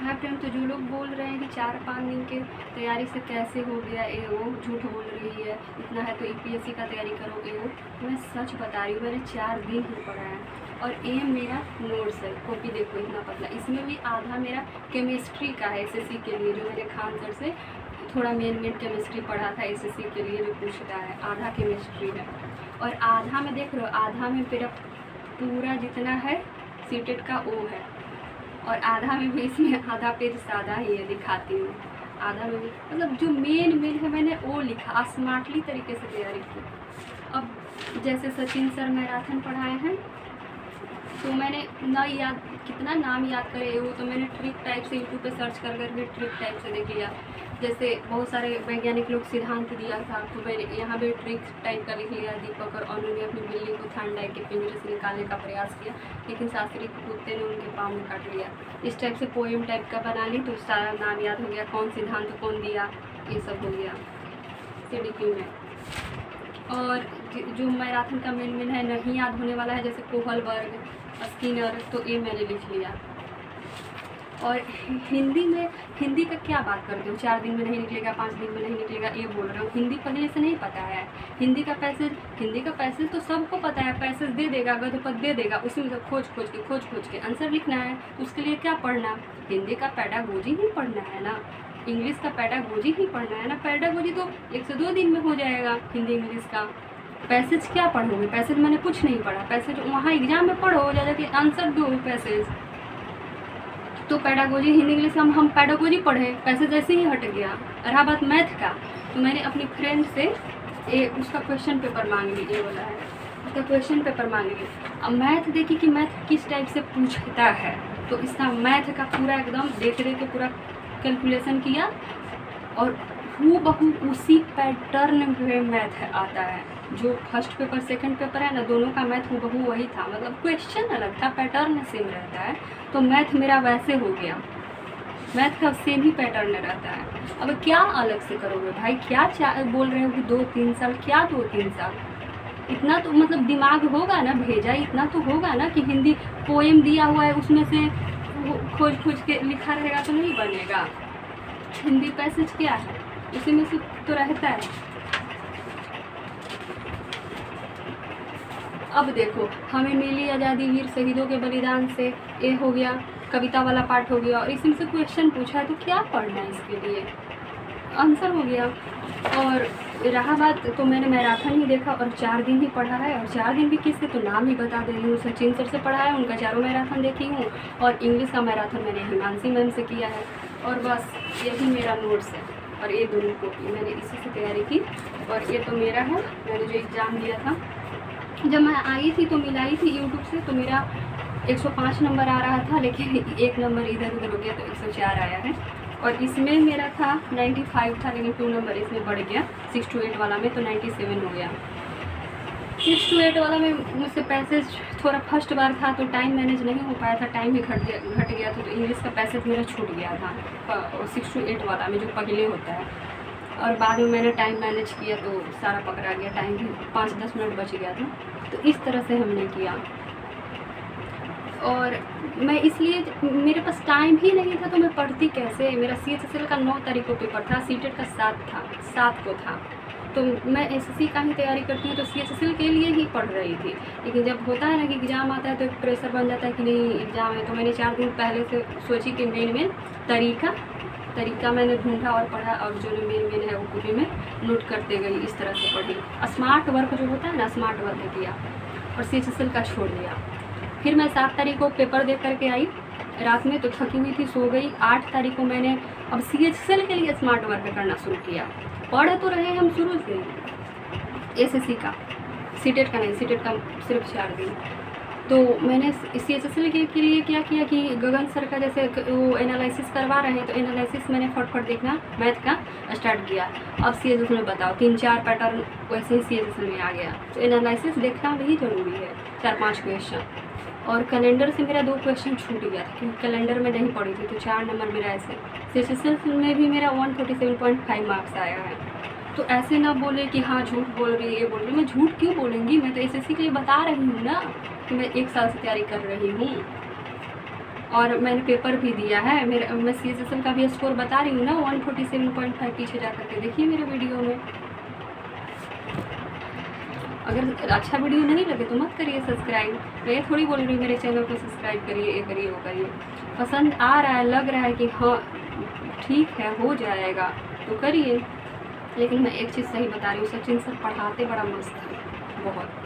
हाँ फ्रेंड, तो जो लोग बोल रहे हैं कि 4-5 दिन के तैयारी से कैसे हो गया ये वो झूठ बोल रही है, इतना है तो यूपीएससी का तैयारी करोगे वो। मैं सच बता रही हूँ, मैंने 4 दिन ही पढ़ा है और ये मेरा नोट्स है। कॉपी देखो इतना पतला, इसमें भी आधा मेरा केमिस्ट्री का है एसएससी के लिए, जो मैंने खान सर से थोड़ा मेन केमिस्ट्री पढ़ा था एसएससी के लिए जो पूछता है, आधा केमिस्ट्री है। और आधा में देख रहे हो, आधा में मेरा पूरा जितना है सीटेट का वो है, और आधा में भी इसमें आधा पेज सादा ही है, दिखाती हूँ। आधा में भी मतलब जो मेन है मैंने वो लिखा, स्मार्टली तरीके से तैयारी की। अब जैसे सचिन सर मैराथन पढ़ाए हैं तो मैंने ना याद, कितना नाम याद करे वो, तो मैंने ट्रिक टाइप से यूट्यूब पे सर्च कर करके ट्रिक टाइप से देख लिया। जैसे बहुत सारे वैज्ञानिक लोग सिद्धांत दिया था, तो मैंने यहाँ पे ट्रिक टाइप का लिख लिया। दीपक और अनु ने अपनी बिल्ली को ठंडा के पिंजरे से निकालने का प्रयास किया, लेकिन शास्त्री कुत्ते ने उनके पाँव में काट लिया। इस टाइप से पोएम टाइप का बना ली, तो सारा नाम याद हो गया, कौन सिद्धांत कौन दिया, ये सब हो गया CDQ में। और जो मैराथन का मेन है नहीं याद होने वाला है, जैसे कोहलबर्ग, स्किनर, तो ये मैंने लिख लिया। और हिंदी में, हिंदी का क्या बात करते हो, 4 दिन में नहीं निकलेगा, 5 दिन में नहीं निकलेगा, ये बोल रहे हो। हिंदी पहले से नहीं पता है। हिंदी का पैसेज तो सबको पता है। पैसेज दे देगा, गद्यपद दे देगा, उसी में खोज के आंसर लिखना है। उसके लिए क्या पढ़ना, हिंदी का पैडागोजी ही पढ़ना है ना, इंग्लिश का पैडागोजी ही पढ़ना है ना। पैडागोजी तो 1 से 2 दिन में हो जाएगा हिंदी इंग्लिश का। पैसेज क्या पढ़ोगे, पैसेज मैंने कुछ नहीं पढ़ा। पैसेज वहाँ एग्जाम में पढ़ो, जा जाके आंसर दो पैसेज। तो पैडागोजी हिंदी इंग्लिश हम पैडागोजी पढ़े, पैसेज ऐसे ही हट गया। रहा बात मैथ का, तो मैंने अपनी फ्रेंड से उसका क्वेश्चन पेपर मांग ली, ये वाला है उसका क्वेश्चन पेपर मांग ली। अब मैथ देखी कि मैथ किस टाइप से पूछता है, तो इसका मैथ का पूरा एकदम देख के पूरा कैलकुलेशन किया, और हूबहू उसी पैटर्न में मैथ आता है। जो फर्स्ट पेपर सेकंड पेपर है ना, दोनों का मैथ हूबहू वही था, मतलब क्वेश्चन अलग था, पैटर्न सेम रहता है। तो मैथ मेरा वैसे हो गया, मैथ का सेम ही पैटर्न रहता है। अब क्या अलग से करोगे भाई, क्या बोल रहे हो कि 2-3 साल, क्या 2-3 साल, इतना तो मतलब दिमाग होगा ना, भेजा इतना तो होगा ना कि हिंदी पोएम दिया हुआ है उसमें से खोज के लिखा रहेगा तो नहीं बनेगा। हिंदी पैसेज क्या है, उसी में से तो रहता है। अब देखो, हमें मिली आज़ादी वीर शहीदों के बलिदान से, ये हो गया, कविता वाला पार्ट हो गया, और इसमें से क्वेश्चन पूछा है, तो क्या पढ़ना है इसके लिए, आंसर हो गया। और रहा बात, तो मैंने मैराथन ही देखा और 4 दिन ही पढ़ा है। और 4 दिन भी किससे, तो नाम ही बता दे रही हूँ। सचिन सर से पढ़ा है, उनका 4 मैराथन देखी हूँ, और इंग्लिश का मैराथन मैंने हिमांशी मैम से किया है। और बस यही मेरा नोट्स है, और ये दोनों कॉपी मैंने इसी से तैयारी की। और ये तो मेरा है, मैंने जो एग्ज़ाम दिया था, जब मैं आई थी तो मिलाई थी यूट्यूब से, तो मेरा 105 नंबर आ रहा था, लेकिन 1 नंबर इधर उधर हो गया तो 104 आया है। और इसमें मेरा था 95 था, लेकिन 2 नंबर इसमें बढ़ गया, 6 to 8 वाला में तो 97 हो गया। 6 to 8 वाला में मुझसे पैसेज थोड़ा फर्स्ट बार था तो टाइम मैनेज नहीं हो पाया था, टाइम ही घट गया था, तो इंग्लिश का पैसेज मेरा छूट गया था 6 to 8 वाला में, जो पहले होता है। और बाद में मैंने टाइम मैनेज किया तो सारा पकड़ा गया, टाइम भी 5-10 मिनट बच गया था। तो इस तरह से हमने किया। और मैं इसलिए, मेरे पास टाइम ही नहीं था तो मैं पढ़ती कैसे। मेरा CHSL का 9 तारीख को पेपर था, सीटेट का 7 को था। तो मैं SSC का ही तैयारी करती हूँ, तो CHSL के लिए ही पढ़ रही थी। लेकिन जब होता है ना कि एग्ज़ाम आता है तो एक प्रेशर बन जाता है कि नहीं एग्ज़ाम है, तो मैंने 4 दिन पहले से सोची कि मेन तरीका मैंने ढूंढा और पढ़ा, और जो मेन है वो पूरी में नोट करते गई, इस तरह से पढ़ी। स्मार्ट वर्क जो होता है ना, स्मार्ट वर्क किया, और CHSL का छोड़ दिया। फिर मैं 7 तारीख को पेपर दे करके आई रात में, तो थकी हुई थी, सो गई। 8 तारीख को मैंने अब CHSL के लिए स्मार्ट वर्क करना शुरू किया। पढ़ तो रहे हम शुरू से, SSC का, सीटेट का नहीं, सीटेट का सिर्फ 4 दिन। तो मैंने CHSL के लिए क्या किया कि गगन सर का जैसे वो एनालिसिस करवा रहे हैं, तो एनालिसिस मैंने फटफट देखना मैथ का स्टार्ट किया। अब CHSL में बताओ 3-4 पैटर्न वैसे ही CHSL में आ गया, तो एनालिसिस देखना भी ज़रूरी है, 4-5 क्वेश्चन। और कैलेंडर से मेरा 2 क्वेश्चन छूट गया था, क्योंकि कैलेंडर में नहीं पढ़ी थी, तो 4 नंबर मेरा ऐसे। CHSL में भी मेरा 147.5 मार्क्स आया है। तो ऐसे ना बोले कि हाँ झूठ बोल रही है, ये बोल रही है। मैं झूठ क्यों बोलूँगी, मैं तो SSC के लिए बता रही हूँ ना कि मैं 1 साल से तैयारी कर रही हूँ। और मैंने पेपर भी दिया है। मेरा मैं CSSL का भी स्कोर बता रही हूँ ना, 147.5। पीछे जा करके देखिए मेरे वीडियो में। अगर अच्छा वीडियो नहीं लगे तो मत करिए सब्सक्राइब। मैं ये थोड़ी बोल रही हूँ मेरे चैनल को सब्सक्राइब करिए, ये करिए, वो करिए। पसंद आ रहा है, लग रहा है कि हाँ ठीक है हो जाएगा तो करिए। लेकिन मैं एक चीज़ सही बता रही हूँ, सचिन सर पढ़ाते बड़ा मस्त है, बहुत।